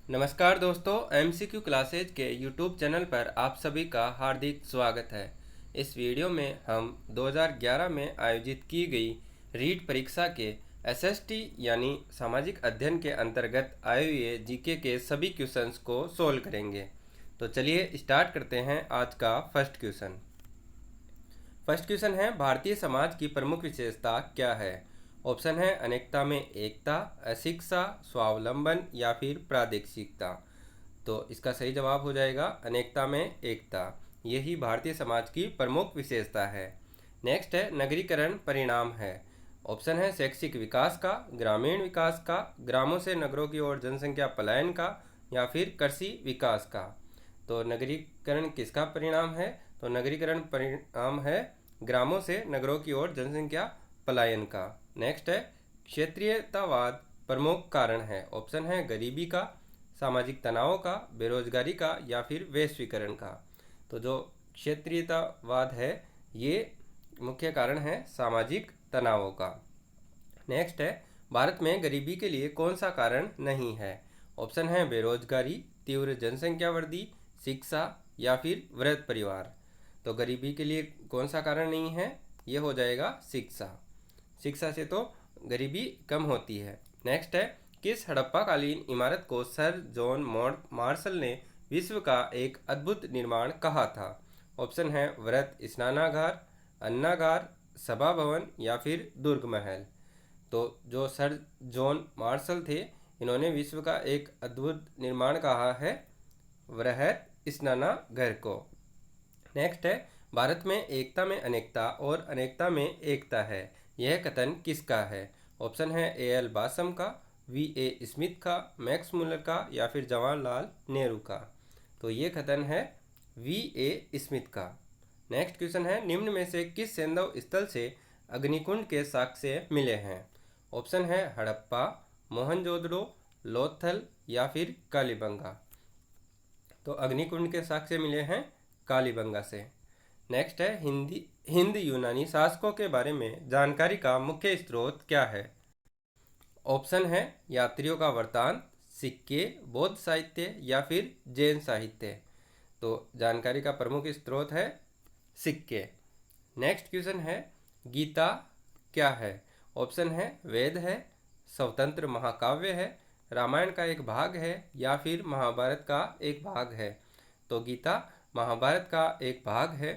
नमस्कार दोस्तों, MCQ classes के यूट्यूब चैनल पर आप सभी का हार्दिक स्वागत है। इस वीडियो में हम 2011 में आयोजित की गई रीट परीक्षा के एसएसटी यानी सामाजिक अध्ययन के अंतर्गत आए हुए जीके के सभी क्वेश्चंस को सोल्व करेंगे। तो चलिए स्टार्ट करते हैं आज का फर्स्ट क्वेश्चन। फर्स्ट क्वेश्चन है, भारतीय समाज की प्रमुख विशेषता क्या है? ऑप्शन है अनेकता में एकता, अशिक्षा, स्वावलंबन या फिर प्रादेशिकता। तो इसका सही जवाब हो जाएगा अनेकता में एकता। यही भारतीय समाज की प्रमुख विशेषता है। नेक्स्ट है, नगरीकरण परिणाम है। ऑप्शन है शैक्षिक विकास का, ग्रामीण विकास का, ग्रामों से नगरों की ओर जनसंख्या पलायन का या फिर कृषि विकास का। तो नगरीकरण किसका परिणाम है? तो नगरीकरण परिणाम है ग्रामों से नगरों की ओर जनसंख्या पलायन का। नेक्स्ट है, क्षेत्रीयतावाद प्रमुख कारण है। ऑप्शन है गरीबी का, सामाजिक तनाव का, बेरोजगारी का या फिर वैश्वीकरण का। तो जो क्षेत्रीयतावाद है ये मुख्य कारण है सामाजिक तनावों का। नेक्स्ट है, भारत में गरीबी के लिए कौन सा कारण नहीं है? ऑप्शन है बेरोजगारी, तीव्र जनसंख्या वृद्धि, शिक्षा या फिर वृहद परिवार। तो गरीबी के लिए कौन सा कारण नहीं है? ये हो जाएगा शिक्षा। शिक्षा से तो गरीबी कम होती है। नेक्स्ट है, किस हड़प्पाकालीन इमारत को सर जॉन मार्शल ने विश्व का एक अद्भुत निर्माण कहा था? ऑप्शन है वृहत स्नानागार, अन्नागार, सभा भवन या फिर दुर्ग महल। तो जो सर जॉन मार्शल थे इन्होंने विश्व का एक अद्भुत निर्माण कहा है वृहत स्नानागार को। नेक्स्ट है, भारत में एकता में अनेकता और अनेकता में एकता है, यह कथन किसका है? ऑप्शन है एल बासम का, वी स्मिथ का, मैक्स मुलर का या फिर जवाहरलाल नेहरू का। तो ये कथन है वी स्मिथ का। नेक्स्ट क्वेश्चन है, निम्न में से किस सैंधव स्थल से अग्निकुंड के साक्ष्य मिले हैं? ऑप्शन है हड़प्पा, मोहनजोदड़ो, लोथल या फिर कालीबंगा। तो अग्निकुंड के साक्ष्य मिले हैं कालीबंगा से। नेक्स्ट है, हिंद यूनानी शासकों के बारे में जानकारी का मुख्य स्रोत क्या है? ऑप्शन है यात्रियों का वृत्तांत, सिक्के, बौद्ध साहित्य या फिर जैन साहित्य। तो जानकारी का प्रमुख स्रोत है सिक्के। नेक्स्ट क्वेश्चन है, गीता क्या है? ऑप्शन है वेद है, स्वतंत्र महाकाव्य है, रामायण का एक भाग है या फिर महाभारत का एक भाग है। तो गीता महाभारत का एक भाग है।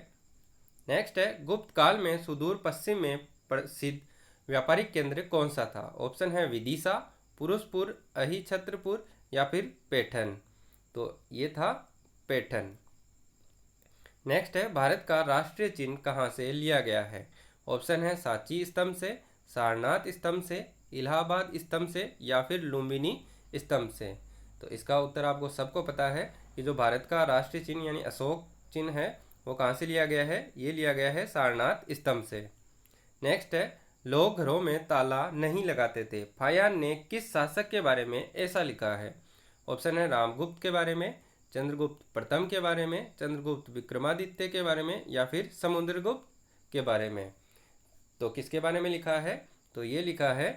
नेक्स्ट है, गुप्त काल में सुदूर पश्चिम में प्रसिद्ध व्यापारिक केंद्र कौन सा था? ऑप्शन है विदिशा, पुरुषपुर, अहिछत्रपुर या फिर पैठन। तो ये था पैठन। नेक्स्ट है, भारत का राष्ट्रीय चिन्ह कहाँ से लिया गया है? ऑप्शन है सांची स्तंभ से, सारनाथ स्तंभ से, इलाहाबाद स्तंभ से या फिर लुम्बिनी स्तंभ से। तो इसका उत्तर आपको सबको पता है कि जो भारत का राष्ट्रीय चिन्ह यानी अशोक चिन्ह है वो कहाँ से लिया गया है? ये लिया गया है सारनाथ स्तंभ से। नेक्स्ट है, लोग घरों में ताला नहीं लगाते थे, फायान ने किस शासक के बारे में ऐसा लिखा है? ऑप्शन है रामगुप्त के बारे में, चंद्रगुप्त प्रथम के बारे में, चंद्रगुप्त विक्रमादित्य के बारे में या फिर समुद्रगुप्त के बारे में। तो किसके बारे में लिखा है? तो ये लिखा है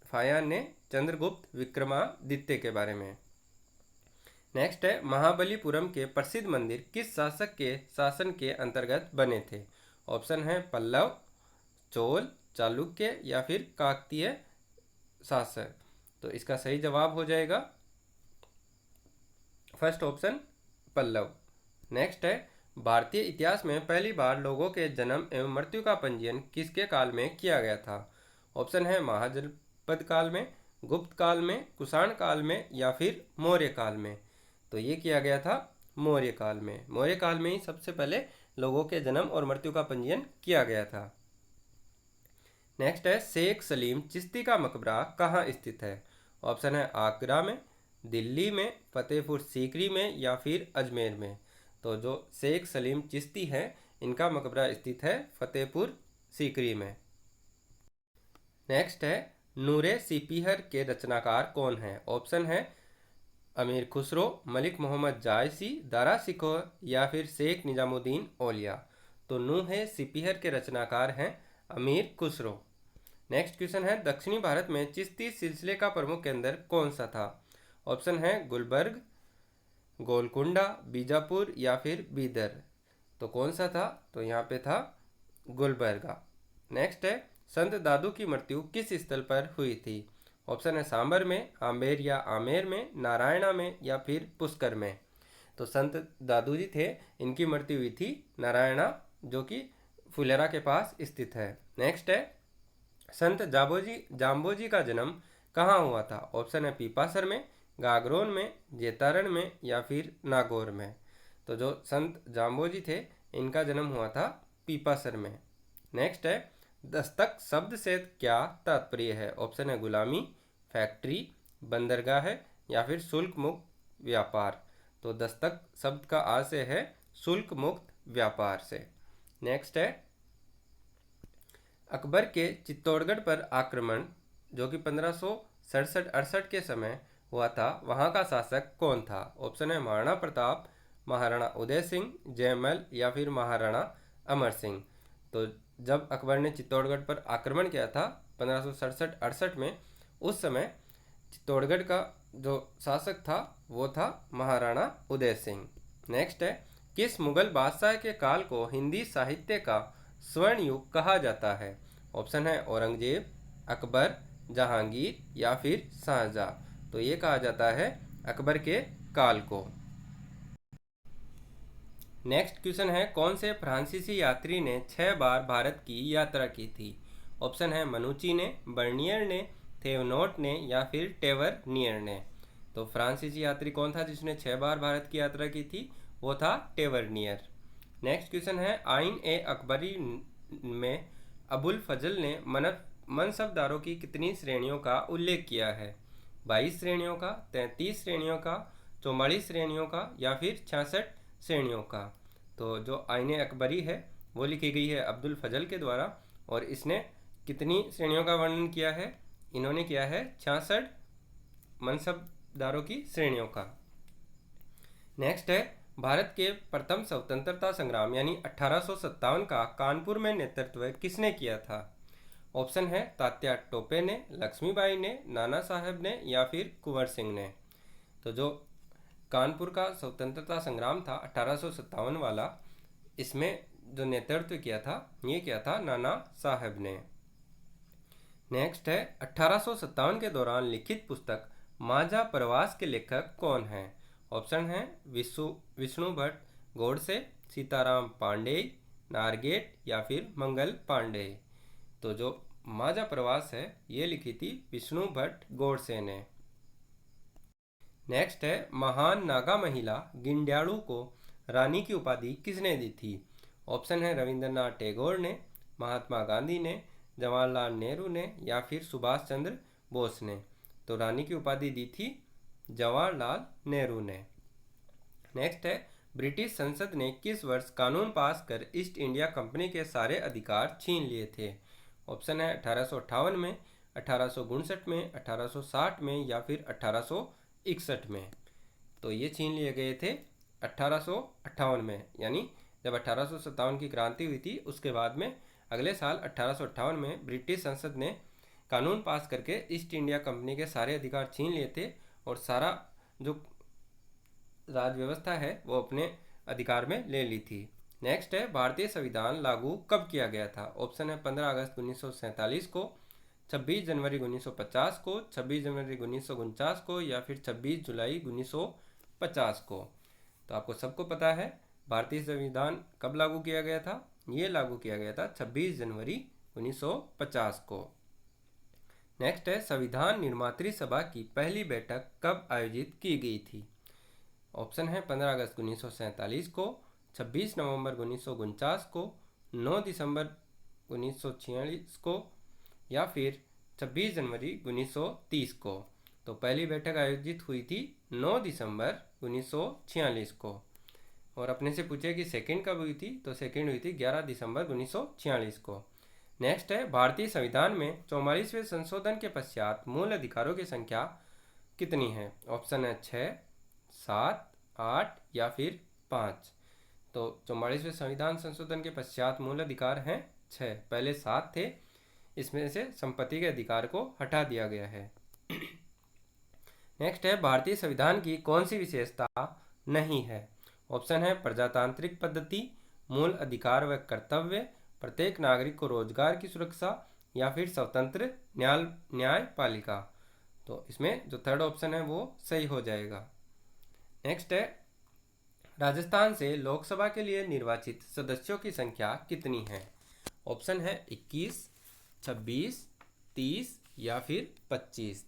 फायान ने चंद्रगुप्त विक्रमादित्य के बारे में। नेक्स्ट है, महाबलीपुरम के प्रसिद्ध मंदिर किस शासक के शासन के अंतर्गत बने थे? ऑप्शन है पल्लव, चोल, चालुक्य या फिर काकतीय शासक। तो इसका सही जवाब हो जाएगा फर्स्ट ऑप्शन पल्लव। नेक्स्ट है, भारतीय इतिहास में पहली बार लोगों के जन्म एवं मृत्यु का पंजीयन किसके काल में किया गया था? ऑप्शन है महाजनपद काल में, गुप्त काल में, कुषाण काल में या फिर मौर्य काल में। तो ये किया गया था मौर्य काल में। मौर्य काल में ही सबसे पहले लोगों के जन्म और मृत्यु का पंजीयन किया गया था। नेक्स्ट है, शेख सलीम चिश्ती का मकबरा कहाँ स्थित है? ऑप्शन है आगरा में, दिल्ली में, फतेहपुर सीकरी में या फिर अजमेर में। तो जो शेख सलीम चिश्ती है इनका मकबरा स्थित है फतेहपुर सीकरी में। नेक्स्ट है, नूरे सिपीहर के रचनाकार कौन है? ऑप्शन है अमीर खुसरो, मलिक मोहम्मद जायसी, दारा शिकोह या फिर शेख निजामुद्दीन औलिया। तो नूहे सिपीहर के रचनाकार हैं अमीर खुसरो। नेक्स्ट क्वेश्चन है, दक्षिणी भारत में चिश्ती सिलसिले का प्रमुख केंद्र कौन सा था? ऑप्शन है गुलबर्ग, गोलकुंडा, बीजापुर या फिर बीदर। तो कौन सा था? तो यहाँ पे था गुलबर्गा। नेक्स्ट है, संत दादू की मृत्यु किस स्थल पर हुई थी? ऑप्शन है सांबर में, आम्बेर या आमेर में, नारायणा में या फिर पुष्कर में। तो संत दादू जी थे, इनकी मृत्यु हुई थी नारायणा, जो कि फुलेरा के पास स्थित है। नेक्स्ट है, संत जाम्बोजी का जन्म कहाँ हुआ था? ऑप्शन है पीपासर में, गागरोन में, जेतारण में या फिर नागौर में। तो जो संत जाम्बोजी थे, इनका जन्म हुआ था पीपासर में। नेक्स्ट है, दस्तक शब्द से क्या तात्पर्य है? ऑप्शन है गुलामी, फैक्ट्री, बंदरगाह है या फिर शुल्क मुक्त व्यापार। तो दस्तक शब्द का आशय है शुल्क मुक्त व्यापार से। नेक्स्ट है, अकबर के चित्तौड़गढ़ पर आक्रमण जो कि 1567-68 के समय हुआ था, वहाँ का शासक कौन था? ऑप्शन है महाराणा प्रताप, महाराणा उदय सिंह, जयमल या फिर महाराणा अमर सिंह। तो जब अकबर ने चित्तौड़गढ़ पर आक्रमण किया था 1567-68 में, उस समय चित्तौड़गढ़ का जो शासक था वो था महाराणा उदय सिंह। नेक्स्ट है, किस मुगल बादशाह के काल को हिंदी साहित्य का स्वर्ण युग कहा जाता है? ऑप्शन है औरंगजेब, अकबर, जहांगीर या फिर शाहजहां। तो ये कहा जाता है अकबर के काल को। नेक्स्ट क्वेश्चन है, कौन से फ्रांसीसी यात्री ने 6 बार भारत की यात्रा की थी? ऑप्शन है मनुची ने, बर्नियर ने, थेवनोट ने या फिर टेवरनियर ने। तो फ्रांसीसी यात्री कौन था जिसने 6 बार भारत की यात्रा की थी? वो था टेवरनियर। नेक्स्ट क्वेश्चन है, आइन ए अकबरी में अबुल फजल ने मनसबदारों की कितनी श्रेणियों का उल्लेख किया है? 22 श्रेणियों का, 33 श्रेणियों का, 44 श्रेणियों का या फिर 66 श्रेणियों का। तो जो आइन अकबरी है वो लिखी गई है अब्दुल फजल के द्वारा, और इसने कितनी श्रेणियों का वर्णन किया है? इन्होंने किया है 66 मनसबदारों की श्रेणियों का। नेक्स्ट है, भारत के प्रथम स्वतंत्रता संग्राम यानी 1857 का कानपुर में नेतृत्व किसने किया था? ऑप्शन है तात्या टोपे ने, लक्ष्मीबाई ने, नाना साहब ने या फिर कुंवर सिंह ने। तो जो कानपुर का स्वतंत्रता संग्राम था 1857 वाला, इसमें जो नेतृत्व किया था ये किया था नाना साहब ने। नेक्स्ट है, 1857 के दौरान लिखित पुस्तक माझा प्रवास के लेखक कौन हैं? ऑप्शन है विष्णु भट्ट गोडसे, सीताराम पांडेय, नारगेट या फिर मंगल पांडेय। तो जो माझा प्रवास है ये लिखी थी विष्णु भट्ट गोडसे ने। नेक्स्ट है, महान नागा महिला गिंड्याड़ू को रानी की उपाधि किसने दी थी? ऑप्शन है रविंद्रनाथ टैगोर ने, महात्मा गांधी ने, जवाहरलाल नेहरू ने या फिर सुभाष चंद्र बोस ने। तो रानी की उपाधि दी थी जवाहरलाल नेहरू ने। नेक्स्ट है, ब्रिटिश संसद ने किस वर्ष कानून पास कर ईस्ट इंडिया कंपनी के सारे अधिकार छीन लिए थे? ऑप्शन है 1858 में, 1859 में, 1860 में या फिर 1861 में। तो ये छीन लिए गए थे 1858 में, यानी जब 1857 की क्रांति हुई थी उसके बाद में अगले साल 1858 में ब्रिटिश संसद ने कानून पास करके ईस्ट इंडिया कंपनी के सारे अधिकार छीन लिए थे और सारा जो राज व्यवस्था है वो अपने अधिकार में ले ली थी। नेक्स्ट है, भारतीय संविधान लागू कब किया गया था? ऑप्शन है 15 अगस्त 1947 को, 26 जनवरी 1950 को, 26 जनवरी 1949 को या फिर 26 जुलाई 1950 को। तो आपको सबको पता है भारतीय संविधान कब लागू किया गया था? ये लागू किया गया था 26 जनवरी 1950 को। नेक्स्ट है, संविधान निर्मात्री सभा की पहली बैठक कब आयोजित की गई थी? ऑप्शन है 15 अगस्त 1947 को, 26 नवंबर 1949 को, 9 दिसंबर 1946 को या फिर 26 जनवरी 1930 को। तो पहली बैठक आयोजित हुई थी 9 दिसंबर 1946 को। और अपने से पूछे कि सेकंड कब हुई थी? तो सेकंड हुई थी 11 दिसंबर 1946 को। नेक्स्ट है, भारतीय संविधान में 44वें संशोधन के पश्चात मूल अधिकारों की संख्या कितनी है? ऑप्शन है 6, 7, 8 या फिर 5। तो 44वें संविधान संशोधन के पश्चात मूल अधिकार हैं 6, पहले 7 थे, इसमें से संपत्ति के अधिकार को हटा दिया गया है। नेक्स्ट है भारतीय संविधान की कौन सी विशेषता नहीं है? ऑप्शन है प्रजातांत्रिक पद्धति, मूल अधिकार व कर्तव्य, प्रत्येक नागरिक को रोजगार की सुरक्षा, या फिर स्वतंत्र न्यायपालिका। तो इसमें जो थर्ड ऑप्शन है वो सही हो जाएगा। नेक्स्ट है राजस्थान से लोकसभा के लिए निर्वाचित सदस्यों की संख्या कितनी है? ऑप्शन है 21, 26, 30 या फिर 25।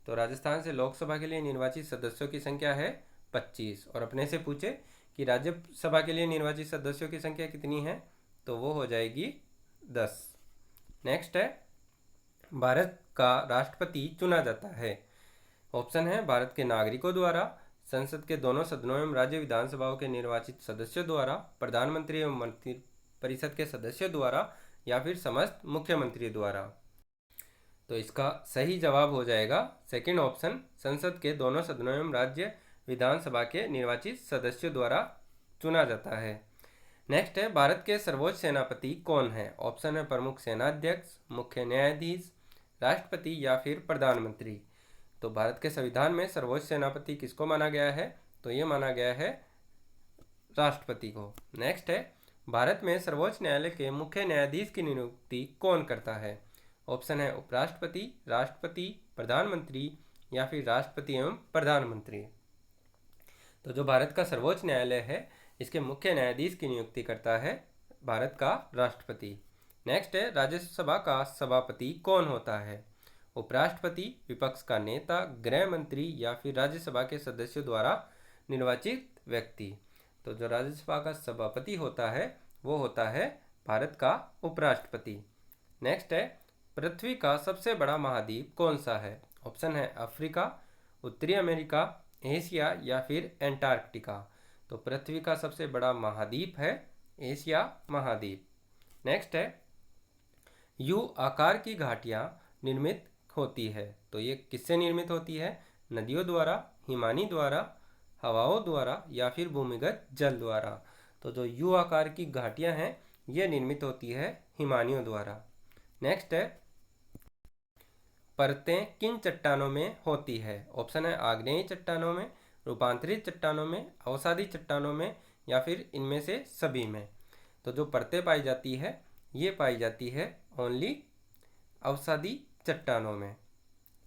तो राजस्थान से लोकसभा के लिए निर्वाचित सदस्यों की संख्या है 25। और अपने से पूछे कि राज्यसभा के लिए निर्वाचित सदस्यों की संख्या कितनी है, तो वो हो जाएगी 10। नेक्स्ट है भारत का राष्ट्रपति चुना जाता है? ऑप्शन है भारत के नागरिकों द्वारा, संसद के दोनों सदनों एवं राज्य विधानसभाओं के निर्वाचित सदस्यों द्वारा, प्रधानमंत्री एवं मंत्री परिषद के सदस्यों द्वारा, या फिर समस्त मुख्यमंत्री द्वारा। तो इसका सही जवाब हो जाएगा सेकंड ऑप्शन, संसद के दोनों सदनों एवं राज्य विधानसभा के निर्वाचित सदस्यों द्वारा चुना जाता है। नेक्स्ट है भारत के सर्वोच्च सेनापति कौन है? ऑप्शन है प्रमुख सेनाध्यक्ष, मुख्य न्यायाधीश, राष्ट्रपति या फिर प्रधानमंत्री। तो भारत के संविधान में सर्वोच्च सेनापति किसको माना गया है? तो ये माना गया है राष्ट्रपति को। नेक्स्ट है भारत में सर्वोच्च न्यायालय के मुख्य न्यायाधीश की नियुक्ति कौन करता है? ऑप्शन है उपराष्ट्रपति, राष्ट्रपति, प्रधानमंत्री या फिर राष्ट्रपति एवं प्रधानमंत्री। तो जो भारत का सर्वोच्च न्यायालय है इसके मुख्य न्यायाधीश की नियुक्ति करता है भारत का राष्ट्रपति। नेक्स्ट है राज्यसभा का सभापति कौन होता है? उपराष्ट्रपति, विपक्ष का नेता, गृह मंत्री या फिर राज्यसभा के सदस्यों द्वारा निर्वाचित व्यक्ति। तो जो राज्यसभा का सभापति होता है वो होता है भारत का उपराष्ट्रपति। नेक्स्ट है पृथ्वी का सबसे बड़ा महाद्वीप कौन सा है? ऑप्शन है अफ्रीका, उत्तरी अमेरिका, एशिया या फिर एंटार्क्टिका। तो पृथ्वी का सबसे बड़ा महाद्वीप है एशिया महाद्वीप। नेक्स्ट है यू आकार की घाटियां निर्मित होती है, तो ये किससे निर्मित होती है? नदियों द्वारा, हिमानी द्वारा, हवाओं द्वारा या फिर भूमिगत जल द्वारा। तो जो यू आकार की घाटियां हैं ये निर्मित होती है हिमानियों द्वारा। नेक्स्ट है परतें किन चट्टानों में होती है? ऑप्शन है आग्नेयी चट्टानों में, रूपांतरित चट्टानों में, अवसादी चट्टानों में या फिर इनमें से सभी में। तो जो परतें पाई जाती है ये पाई जाती है ओनली अवसादी चट्टानों में।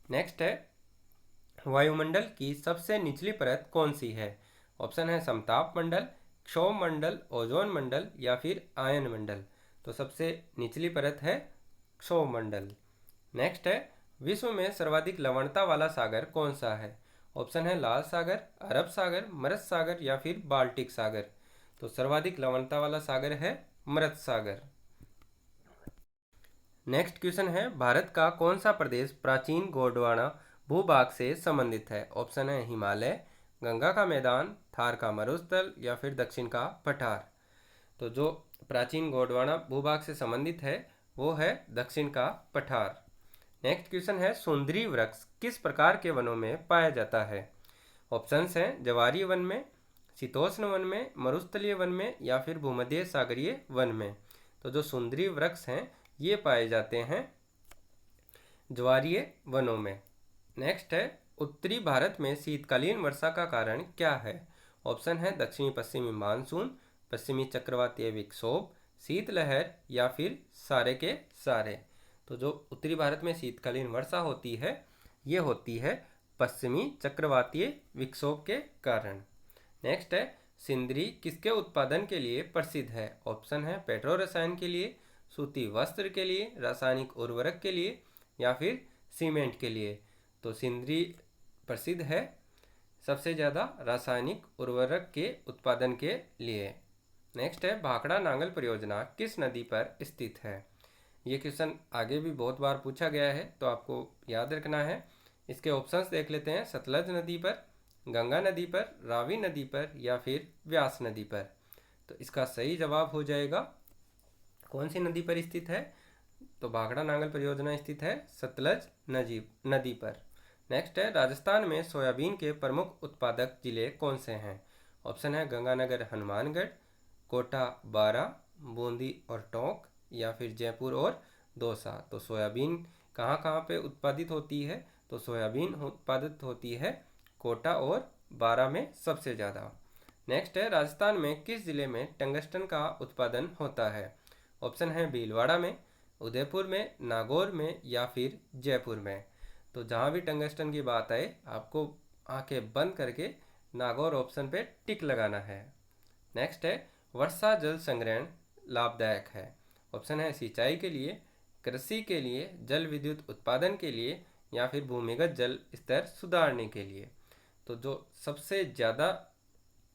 नेक्स्ट है वायुमंडल की सबसे निचली परत कौन सी है? ऑप्शन है समताप मंडल, क्षोभ मंडल, ओजोन मंडल या फिर आयन मंडल। तो सबसे निचली परत है क्षोभ मंडल। नेक्स्ट है विश्व में सर्वाधिक लवणता वाला सागर कौन सा है? ऑप्शन है लाल सागर, अरब सागर, मृत सागर या फिर बाल्टिक सागर। तो सर्वाधिक लवणता वाला सागर है मृत सागर। नेक्स्ट क्वेश्चन है भारत का कौन सा प्रदेश प्राचीन गोंडवाना भूभाग से संबंधित है? ऑप्शन है हिमालय, गंगा का मैदान, थार का मरुस्थल या फिर दक्षिण का पठार। तो जो प्राचीन गोंडवाना भूभाग से संबंधित है वो है दक्षिण का पठार। नेक्स्ट क्वेश्चन है सुंदरी वृक्ष किस प्रकार के वनों में पाया जाता है? ऑप्शंस हैं जवारी वन में, शीतोष्ण वन में, मरुस्थलीय वन में या फिर भूमध्य सागरीय वन में। तो जो सुंदरी वृक्ष हैं ये पाए जाते हैं ज्वारीय वनों में। नेक्स्ट है उत्तरी भारत में शीतकालीन वर्षा का कारण क्या है? ऑप्शन है दक्षिणी पश्चिमी मानसून, पश्चिमी चक्रवातीय विक्षोभ, शीतलहर या फिर सारे के सारे। तो जो उत्तरी भारत में शीतकालीन वर्षा होती है ये होती है पश्चिमी चक्रवातीय विक्षोभ के कारण। नेक्स्ट है सिंदरी किसके उत्पादन के लिए प्रसिद्ध है? ऑप्शन है पेट्रो रसायन के लिए, सूती वस्त्र के लिए, रासायनिक उर्वरक के लिए या फिर सीमेंट के लिए। तो सिंदरी प्रसिद्ध है सबसे ज़्यादा रासायनिक उर्वरक के उत्पादन के लिए। नेक्स्ट है भाखड़ा नांगल परियोजना किस नदी पर स्थित है? ये क्वेश्चन आगे भी बहुत बार पूछा गया है तो आपको याद रखना है। इसके ऑप्शंस देख लेते हैं सतलज नदी पर, गंगा नदी पर, रावी नदी पर या फिर व्यास नदी पर। तो इसका सही जवाब हो जाएगा कौन सी नदी पर स्थित है? तो भाखड़ा नांगल परियोजना स्थित है सतलज नदी पर। नेक्स्ट है राजस्थान में सोयाबीन के प्रमुख उत्पादक जिले कौन से हैं? ऑप्शन है गंगानगर, हनुमानगढ़, कोटा, बारा, बूंदी और टोंक या फिर जयपुर और दौसा। तो सोयाबीन कहाँ कहाँ पे उत्पादित होती है? तो सोयाबीन उत्पादित होती है कोटा और बारां में सबसे ज़्यादा। नेक्स्ट है, राजस्थान में किस ज़िले में टंगस्टन का उत्पादन होता है? ऑप्शन है भीलवाड़ा में, उदयपुर में, नागौर में या फिर जयपुर में। तो जहाँ भी टंगस्टन की बात आए आपको आंखें बंद करके नागौर ऑप्शन पे टिक लगाना है। नेक्स्ट है, वर्षा जल संग्रहण लाभदायक है? ऑप्शन है सिंचाई के लिए, कृषि के लिए, जल विद्युत उत्पादन के लिए या फिर भूमिगत जल स्तर सुधारने के लिए। तो जो सबसे ज़्यादा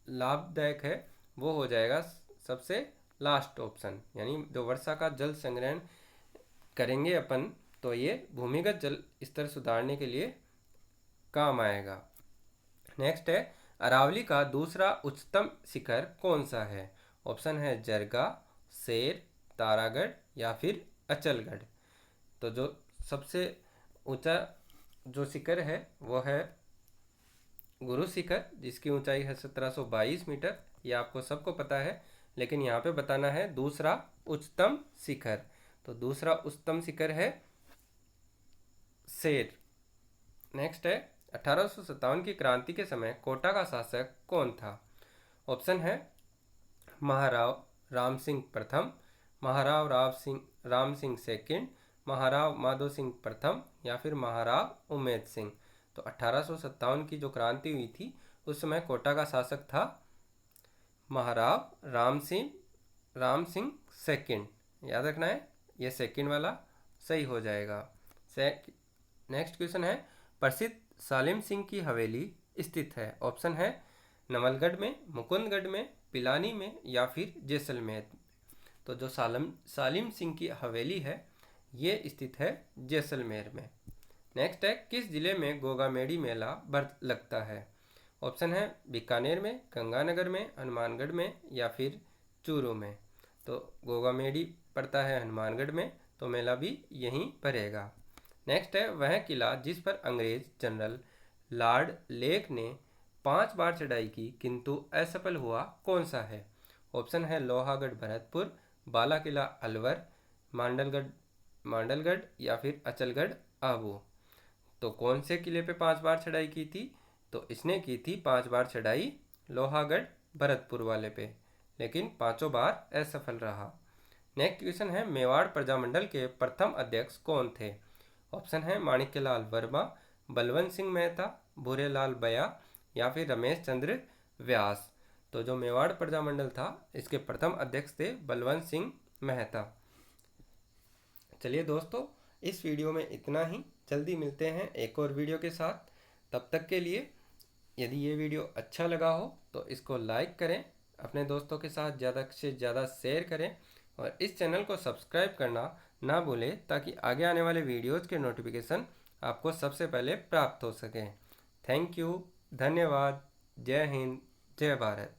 लाभदायक है वो हो जाएगा सबसे लास्ट ऑप्शन, यानी जो वर्षा का जल संग्रहण करेंगे अपन तो ये भूमिगत जल स्तर सुधारने के लिए काम आएगा। नेक्स्ट है, अरावली का दूसरा उच्चतम शिखर कौन सा है? ऑप्शन है जरगा, शेर, तारागढ़ या फिर अचलगढ़। तो जो सबसे ऊंचा जो शिखर है वो है गुरु शिखर, जिसकी ऊंचाई है 1722 मीटर। ये आपको सबको पता है, लेकिन यहाँ पे बताना है दूसरा उच्चतम शिखर। तो दूसरा उच्चतम शिखर है शेर। नेक्स्ट है, 1857 की क्रांति के समय कोटा का शासक कौन था? ऑप्शन है महाराव राम सिंह प्रथम, महाराव राम सिंह सेकंड, महाराव माधो सिंह प्रथम या फिर महाराव उमेद सिंह। तो 1857 की जो क्रांति हुई थी उस समय कोटा का शासक था महाराव राम सिंह सेकंड। याद रखना है, ये सेकंड वाला सही हो जाएगा। नेक्स्ट क्वेश्चन है, प्रसिद्ध सालिम सिंह की हवेली स्थित है? ऑप्शन है नवलगढ़ में, मुकुंदगढ़ में, पिलानी में या फिर जैसलमेर। तो जो सालिम सिंह की हवेली है ये स्थित है जैसलमेर में। नेक्स्ट है, किस जिले में गोगामेडी मेला लगता है? ऑप्शन है बीकानेर में, गंगानगर में, हनुमानगढ़ में या फिर चूरू में। तो गोगामेडी पड़ता है हनुमानगढ़ में, तो मेला भी यहीं पड़ेगा। नेक्स्ट है, वह किला जिस पर अंग्रेज जनरल लॉर्ड लेक ने 5 बार चढ़ाई की किंतु असफल हुआ, कौन सा है? ऑप्शन है लोहागढ़ भरतपुर, बाला किला अलवर, मांडलगढ़ या फिर अचलगढ़ आबू। तो कौन से किले पे 5 बार चढ़ाई की थी? तो इसने की थी 5 बार चढ़ाई लोहागढ़ भरतपुर वाले पे, लेकिन 5 बार असफल रहा। नेक्स्ट क्वेश्चन है, मेवाड़ प्रजामंडल के प्रथम अध्यक्ष कौन थे? ऑप्शन है माणिक्यलाल वर्मा, बलवंत सिंह मेहता, भूरेलाल बया या फिर रमेश चंद्र व्यास। तो जो मेवाड़ प्रजामंडल था इसके प्रथम अध्यक्ष थे बलवंत सिंह मेहता। चलिए दोस्तों, इस वीडियो में इतना ही। जल्दी मिलते हैं एक और वीडियो के साथ। तब तक के लिए यदि ये वीडियो अच्छा लगा हो तो इसको लाइक करें, अपने दोस्तों के साथ ज़्यादा से ज़्यादा शेयर करें और इस चैनल को सब्सक्राइब करना ना भूलें ताकि आगे आने वाले वीडियोज़ के नोटिफिकेशन आपको सबसे पहले प्राप्त हो सकें। थैंक यू, धन्यवाद, जय हिंद, जय भारत।